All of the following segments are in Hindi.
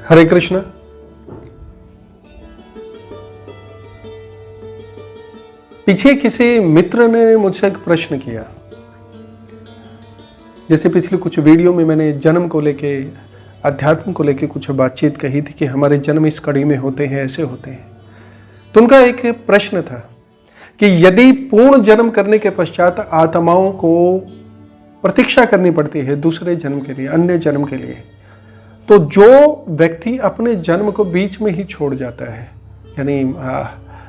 हरे कृष्ण। पीछे किसी मित्र ने मुझसे एक प्रश्न किया। जैसे पिछले कुछ वीडियो में मैंने जन्म को लेके, अध्यात्म को लेके कुछ बातचीत कही थी कि हमारे जन्म इस कड़ी में होते हैं, ऐसे होते हैं। तो उनका एक प्रश्न था कि यदि पूर्ण जन्म करने के पश्चात आत्माओं को प्रतीक्षा करनी पड़ती है दूसरे जन्म के लिए, अन्य जन्म के लिए, तो जो व्यक्ति अपने जन्म को बीच में ही छोड़ जाता है, यानी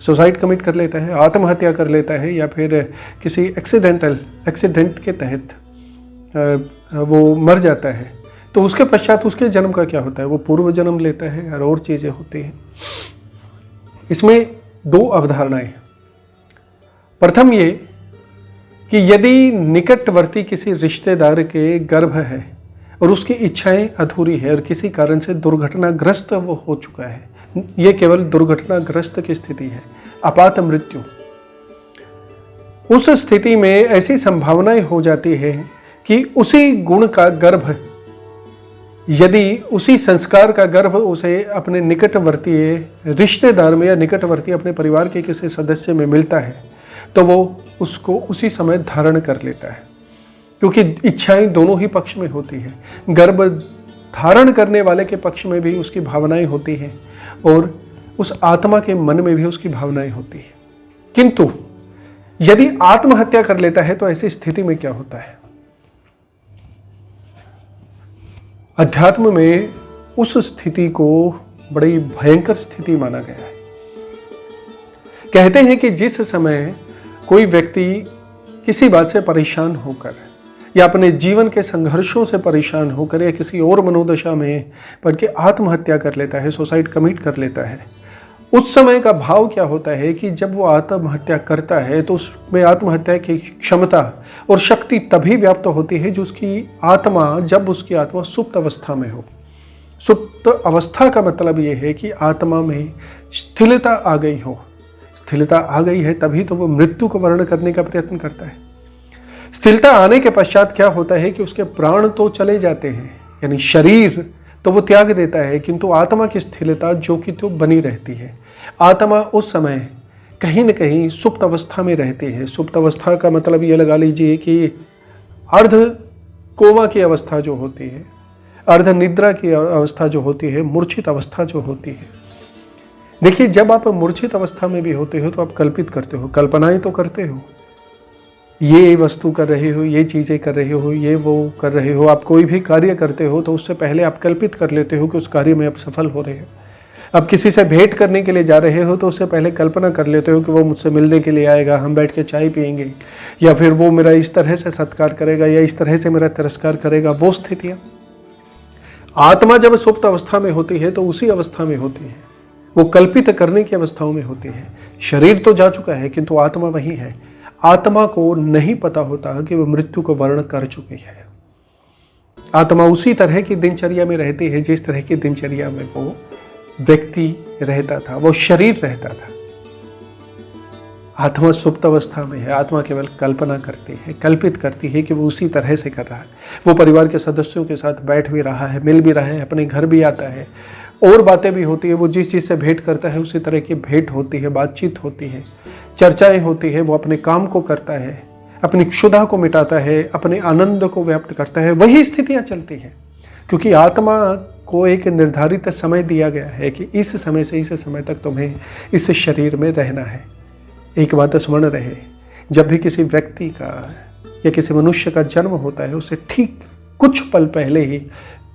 सुसाइड कमिट कर लेता है, आत्महत्या कर लेता है, या फिर किसी एक्सीडेंट के तहत वो मर जाता है, तो उसके पश्चात उसके जन्म का क्या होता है? वो पूर्व जन्म लेता है और चीज़ें होती हैं। इसमें दो अवधारणाएं। प्रथम ये कि यदि निकटवर्ती किसी रिश्तेदार के गर्भ है और उसकी इच्छाएं अधूरी है और किसी कारण से दुर्घटनाग्रस्त वो हो चुका है, ये केवल दुर्घटनाग्रस्त की स्थिति है, आपात मृत्यु, उस स्थिति में ऐसी संभावनाएं हो जाती है कि उसी गुण का गर्भ, यदि उसी संस्कार का गर्भ उसे अपने निकटवर्ती रिश्तेदार में या निकटवर्ती अपने परिवार के किसी सदस्य में मिलता है, तो वो उसको उसी समय धारण कर लेता है, क्योंकि इच्छाएं दोनों ही पक्ष में होती है। गर्भ धारण करने वाले के पक्ष में भी उसकी भावनाएं होती हैं और उस आत्मा के मन में भी उसकी भावनाएं होती हैं। किंतु यदि आत्महत्या कर लेता है तो ऐसी स्थिति में क्या होता है? अध्यात्म में उस स्थिति को बड़ी भयंकर स्थिति माना गया है। कहते हैं कि जिस समय कोई व्यक्ति किसी बात से परेशान होकर या अपने जीवन के संघर्षों से परेशान होकर या किसी और मनोदशा में पड़ के आत्महत्या कर लेता है, सुसाइड कमिट कर लेता है, उस समय का भाव क्या होता है कि जब वो आत्महत्या करता है तो उसमें आत्महत्या की क्षमता और शक्ति तभी व्याप्त होती है जब उसकी आत्मा सुप्त अवस्था में हो। सुप्त अवस्था का मतलब ये है कि आत्मा में स्थिरता आ गई हो। स्थिरता आ गई है तभी तो वो मृत्यु को वर्ण करने का प्रयत्न करता है। स्थिरता आने के पश्चात क्या होता है कि उसके प्राण तो चले जाते हैं, यानी शरीर तो वो त्याग देता है, किंतु आत्मा की स्थिरता जो कि तो बनी रहती है। आत्मा उस समय कहीं न कहीं सुप्त अवस्था में रहती है। सुप्त अवस्था का मतलब ये लगा लीजिए कि अर्ध कोमा की अवस्था जो होती है, अर्ध निद्रा की अवस्था जो होती है, मूर्छित अवस्था जो होती है। देखिए, जब आप मूर्छित अवस्था में भी होते हो तो आप कल्पित करते हो, कल्पनाएं तो करते हो, ये वस्तु कर रहे हो, ये चीज़ें कर रहे हो, ये वो कर रहे हो। आप कोई भी कार्य करते हो तो उससे पहले आप कल्पित कर लेते हो कि उस कार्य में आप सफल हो रहे हो। अब किसी से भेंट करने के लिए जा रहे हो तो उससे पहले कल्पना कर लेते हो कि वो मुझसे मिलने के लिए आएगा, हम बैठ के चाय पियेंगे, या फिर वो मेरा इस तरह से सत्कार करेगा या इस तरह से मेरा तिरस्कार करेगा। वो स्थितियाँ आत्मा जब सुप्त अवस्था में होती है तो उसी अवस्था में होती है, वो कल्पित करने की अवस्थाओं में होती है। शरीर तो जा चुका है किंतु आत्मा वही है। आत्मा को नहीं पता होता कि वो मृत्यु को वर्ण कर चुकी है। आत्मा उसी तरह की दिनचर्या में रहती है जिस तरह की दिनचर्या में वो व्यक्ति रहता था, वो शरीर रहता था। आत्मा सुप्त अवस्था में है। आत्मा केवल कल्पना करती है, कल्पित करती है कि वो उसी तरह से कर रहा है। वो परिवार के सदस्यों के साथ बैठ भी रहा है, मिल भी रहा है, अपने घर भी आता है, और बातें भी होती है। वो जिस चीज़ से भेंट करता है उसी तरह की भेंट होती है, बातचीत होती है, चर्चाएं होती है। वो अपने काम को करता है, अपनी क्षुधा को मिटाता है, अपने आनंद को व्याप्त करता है। वही स्थितियां चलती हैं, क्योंकि आत्मा को एक निर्धारित समय दिया गया है कि इस समय से इस समय तक तुम्हें इस शरीर में रहना है। एक बात स्मरण रहे, जब भी किसी व्यक्ति का या किसी मनुष्य का जन्म होता है, उससे ठीक कुछ पल पहले ही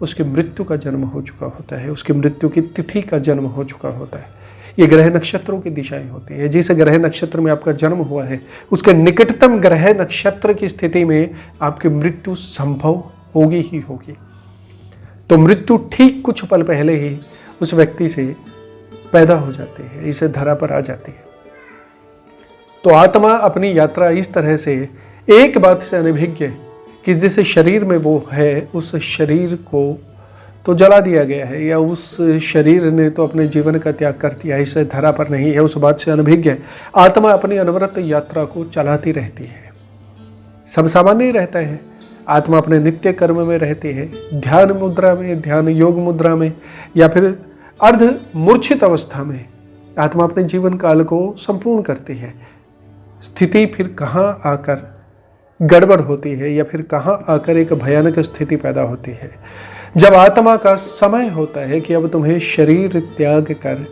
उसकी मृत्यु का जन्म हो चुका होता है, उसकी मृत्यु की तिथि का जन्म हो चुका होता है। ये ग्रह नक्षत्रों की दिशाएं होती है। जिस ग्रह नक्षत्र में आपका जन्म हुआ है उसके निकटतम ग्रह नक्षत्र की स्थिति में आपकी मृत्यु संभव होगी ही होगी। तो मृत्यु ठीक कुछ पल पहले ही उस व्यक्ति से पैदा हो जाती है, इसे धरा पर आ जाती है। तो आत्मा अपनी यात्रा इस तरह से एक बात से अनभिज्ञ कि जिस शरीर में वो है उस शरीर को तो जला दिया गया है, या उस शरीर ने तो अपने जीवन का त्याग कर दिया, इससे धरा पर नहीं है, उस बात से अनभिज्ञ आत्मा अपनी अनवरत यात्रा को चलाती रहती है। सब सामान्य ही रहता है। आत्मा अपने नित्य कर्म में रहती है, ध्यान मुद्रा में, ध्यान योग मुद्रा में, या फिर अर्ध मूर्छित अवस्था में आत्मा अपने जीवन काल को संपूर्ण करती है। स्थिति फिर कहाँ आकर गड़बड़ होती है या फिर कहाँ आकर एक भयानक स्थिति पैदा होती है, जब आत्मा का समय होता है कि अब तुम्हें शरीर त्याग कर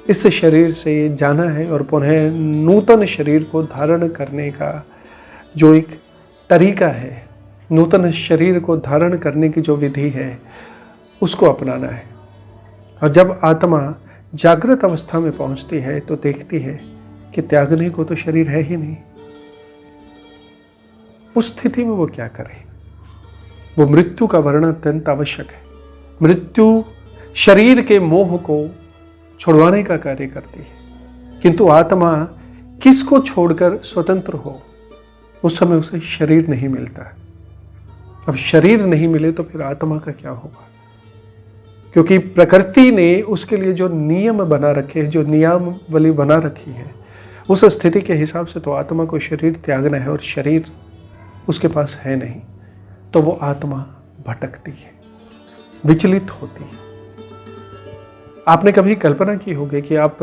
इस शरीर से जाना है और पुनः नूतन शरीर को धारण करने का जो एक तरीका है, नूतन शरीर को धारण करने की जो विधि है, उसको अपनाना है। और जब आत्मा जागृत अवस्था में पहुंचती है तो देखती है कि त्यागने को तो शरीर है ही नहीं। उस स्थिति में वो क्या करे? वो मृत्यु का वर्णन अत्यंत आवश्यक है। मृत्यु शरीर के मोह को छुड़वाने का कार्य करती है, किंतु आत्मा किसको छोड़कर स्वतंत्र हो, उस समय उसे शरीर नहीं मिलता। अब शरीर नहीं मिले तो फिर आत्मा का क्या होगा? क्योंकि प्रकृति ने उसके लिए जो नियम बना रखे हैं, जो नियमावली बना रखी है, उस स्थिति के हिसाब से तो आत्मा को शरीर त्यागना है और शरीर उसके पास है नहीं, तो वो आत्मा भटकती है, विचलित होती है। आपने कभी कल्पना की होगी कि आप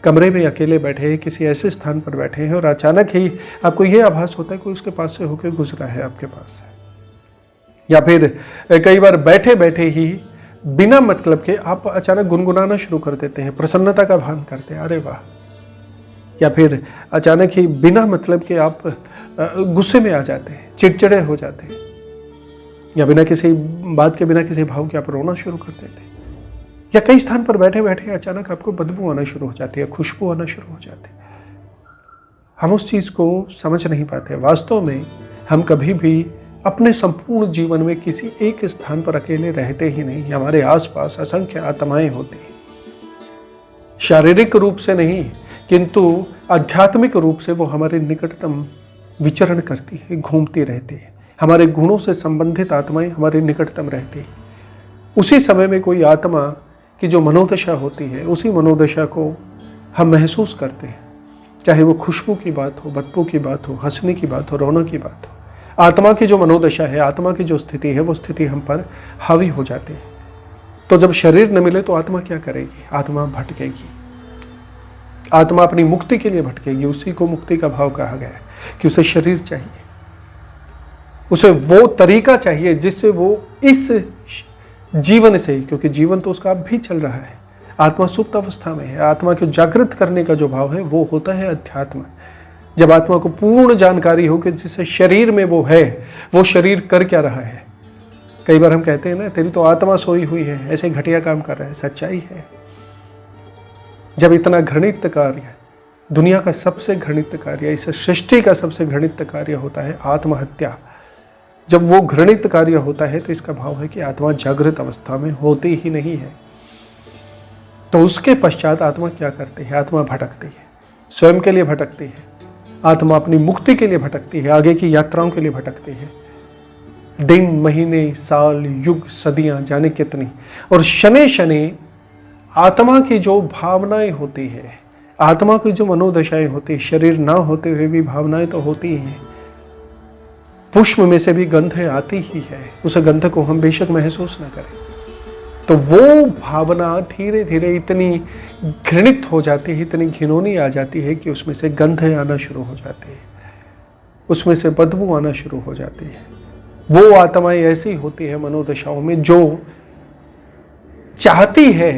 कमरे में अकेले बैठे हैं, किसी ऐसे स्थान पर बैठे हैं और अचानक ही आपको ये आभास होता है कि उसके पास से होकर गुजरा है आपके पास से। या फिर कई बार बैठे बैठे ही बिना मतलब के आप अचानक गुनगुनाना शुरू कर देते हैं, प्रसन्नता का भान करते हैं, अरे वाह। या फिर अचानक ही बिना मतलब के आप गुस्से में आ जाते हैं, चिड़चिड़े हो जाते हैं, या बिना किसी बात के, बिना किसी भाव के आप रोना शुरू कर देते हैं। या कई स्थान पर बैठे बैठे अचानक आपको बदबू आना शुरू हो जाती है, खुशबू आना शुरू हो जाती है। हम उस चीज़ को समझ नहीं पाते। वास्तव में हम कभी भी अपने संपूर्ण जीवन में किसी एक स्थान पर अकेले रहते ही नहीं। हमारे आसपास असंख्य आत्माएं होती हैं, शारीरिक रूप से नहीं किंतु आध्यात्मिक रूप से वो हमारे निकटतम विचरण करती है, घूमती रहती है। हमारे गुणों से संबंधित आत्माएं हमारे निकटतम रहती है। उसी समय में कोई आत्मा की जो मनोदशा होती है, उसी मनोदशा को हम महसूस करते हैं, चाहे वो खुशबू की बात हो, बदबू की बात हो, हंसने की बात हो, रोना की बात हो। आत्मा की जो मनोदशा है, आत्मा की जो स्थिति है, वो स्थिति हम पर हावी हो जाती है। तो जब शरीर न मिले तो आत्मा क्या करेगी? आत्मा भटकेगी। आत्मा अपनी मुक्ति के लिए भटकेगी। उसी को मुक्ति का भाव कहा गया है कि उसे शरीर चाहिए, उसे वो तरीका चाहिए जिससे वो इस जीवन से, क्योंकि जीवन तो उसका अब भी चल रहा है, आत्मा सुप्त अवस्था में है। आत्मा को जागृत करने का जो भाव है वो होता है अध्यात्म। जब आत्मा को पूर्ण जानकारी हो कि जिस शरीर में वो है, वो शरीर कर क्या रहा है। कई बार हम कहते हैं ना, तेरी तो आत्मा सोई हुई है, ऐसे घटिया काम कर रहा है। सच्चाई है, जब इतना घृणित कार्य, दुनिया का सबसे घृणित कार्य, इस सृष्टि का सबसे घृणित कार्य होता है आत्महत्या, जब वो घृणित कार्य होता है तो इसका भाव है कि आत्मा जागृत अवस्था में होती ही नहीं है। तो उसके पश्चात आत्मा क्या करती है? आत्मा भटकती है, स्वयं के लिए भटकती है। आत्मा अपनी मुक्ति के लिए भटकती है, आगे की यात्राओं के लिए भटकती है। दिन, महीने, साल, युग, सदियां जाने कितनी, और शनि शनि आत्मा की जो भावनाएं होती है, आत्मा की जो मनोदशाएं होती है, शरीर ना होते हुए भी भावनाएं तो होती ही हैं। पुष्प में से भी गंध आती ही है, उस गंध को हम बेशक महसूस न करें, तो वो भावना धीरे धीरे इतनी घृणित हो जाती है, इतनी घिनौनी आ जाती है कि उसमें से गंध आना शुरू हो जाती है, उसमें से बदबू आना शुरू हो जाती है। वो आत्माएं ऐसी होती है मनोदशाओं में जो चाहती है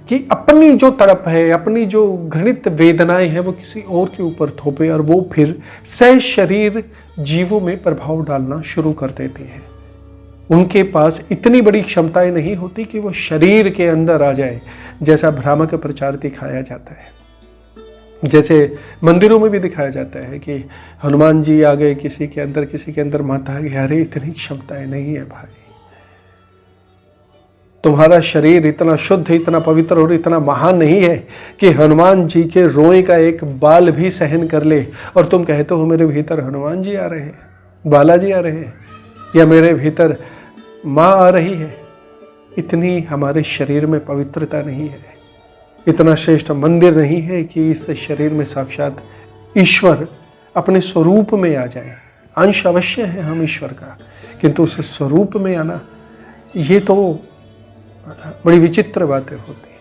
कि अपनी जो तड़प है, अपनी जो घृणित वेदनाएं हैं, वो किसी और के ऊपर थोपे और वो फिर सह शरीर जीवों में प्रभाव डालना शुरू कर देती है। उनके पास इतनी बड़ी क्षमताएं नहीं होती कि वो शरीर के अंदर आ जाए, जैसा भ्रामक प्रचार दिखाया जाता है, जैसे मंदिरों में भी दिखाया जाता है कि हनुमान जी आ गए किसी के अंदर, किसी के अंदर माता आ गई। अरे इतनी क्षमताएं नहीं है भाई, तुम्हारा शरीर इतना शुद्ध, इतना पवित्र और इतना महान नहीं है कि हनुमान जी के रोए का एक बाल भी सहन कर ले, और तुम कहते हो मेरे भीतर हनुमान जी आ रहे हैं, बालाजी आ रहे हैं, या मेरे भीतर माँ आ रही है। इतनी हमारे शरीर में पवित्रता नहीं है, इतना श्रेष्ठ मंदिर नहीं है कि इस शरीर में साक्षात ईश्वर अपने स्वरूप में आ जाए, अंश अवश्य है हम ईश्वर का, किंतु उस स्वरूप में आना ये तो बड़ी विचित्र बातें होती हैं।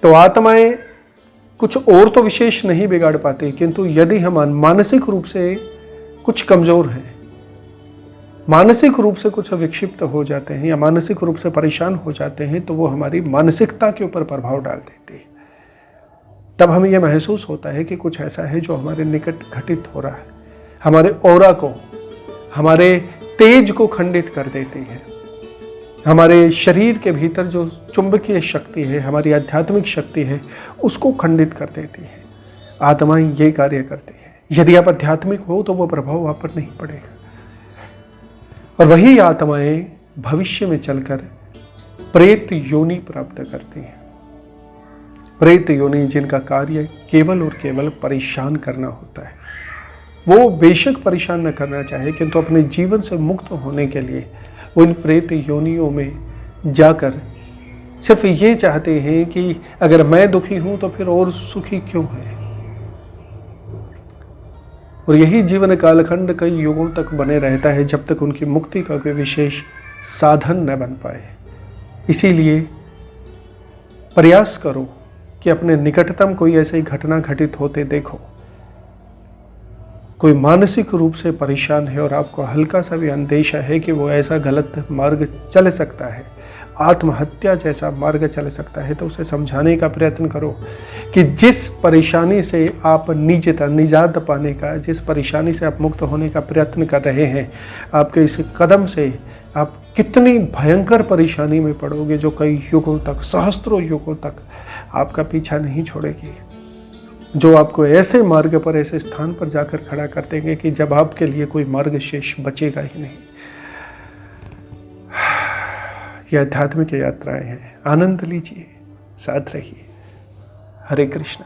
तो आत्माएं कुछ और तो विशेष नहीं बिगाड़ पाती, किंतु यदि हम मानसिक रूप से कुछ कमजोर हैं, मानसिक रूप से कुछ विक्षिप्त हो जाते हैं या मानसिक रूप से परेशान हो जाते हैं, तो वो हमारी मानसिकता के ऊपर प्रभाव डाल देती है। तब हमें यह महसूस होता है कि कुछ ऐसा है जो हमारे निकट घटित हो रहा है, हमारे ऑरा को, हमारे तेज को खंडित कर देती है। हमारे शरीर के भीतर जो चुंबकीय शक्ति है, हमारी आध्यात्मिक शक्ति है, उसको खंडित कर देती है। आत्माएं ये कार्य करती है। यदि आप आध्यात्मिक हो तो वो प्रभाव आप पर नहीं पड़ेगा। और वही आत्माएं भविष्य में चलकर प्रेत योनि प्राप्त करती हैं। प्रेत योनि जिनका कार्य केवल और केवल परेशान करना होता है, वो बेशक परेशान न करना चाहे, किंतु अपने जीवन से मुक्त होने के लिए वो इन प्रेत योनियों में जाकर सिर्फ ये चाहते हैं कि अगर मैं दुखी हूं तो फिर और सुखी क्यों है। और यही जीवन कालखंड कई युगों तक बने रहता है, जब तक उनकी मुक्ति का कोई विशेष साधन न बन पाए। इसीलिए प्रयास करो कि अपने निकटतम कोई ऐसी घटना घटित होते देखो, कोई मानसिक रूप से परेशान है और आपको हल्का सा भी अंदेशा है कि वो ऐसा गलत मार्ग चल सकता है, आत्महत्या जैसा मार्ग चल सकता है, तो उसे समझाने का प्रयत्न करो कि जिस परेशानी से आप निजात पाने का, जिस परेशानी से आप मुक्त होने का प्रयत्न कर रहे हैं, आपके इस कदम से आप कितनी भयंकर परेशानी में पड़ोगे जो कई युगों तक, सहस्त्रों युगों तक आपका पीछा नहीं छोड़ेगी, जो आपको ऐसे मार्ग पर, ऐसे स्थान पर जाकर खड़ा कर देंगे कि जब आपके लिए कोई मार्ग शेष बचेगा ही नहीं। ये आध्यात्मिक यात्राएं हैं, आनंद लीजिए, साथ रहिए। हरे कृष्णा।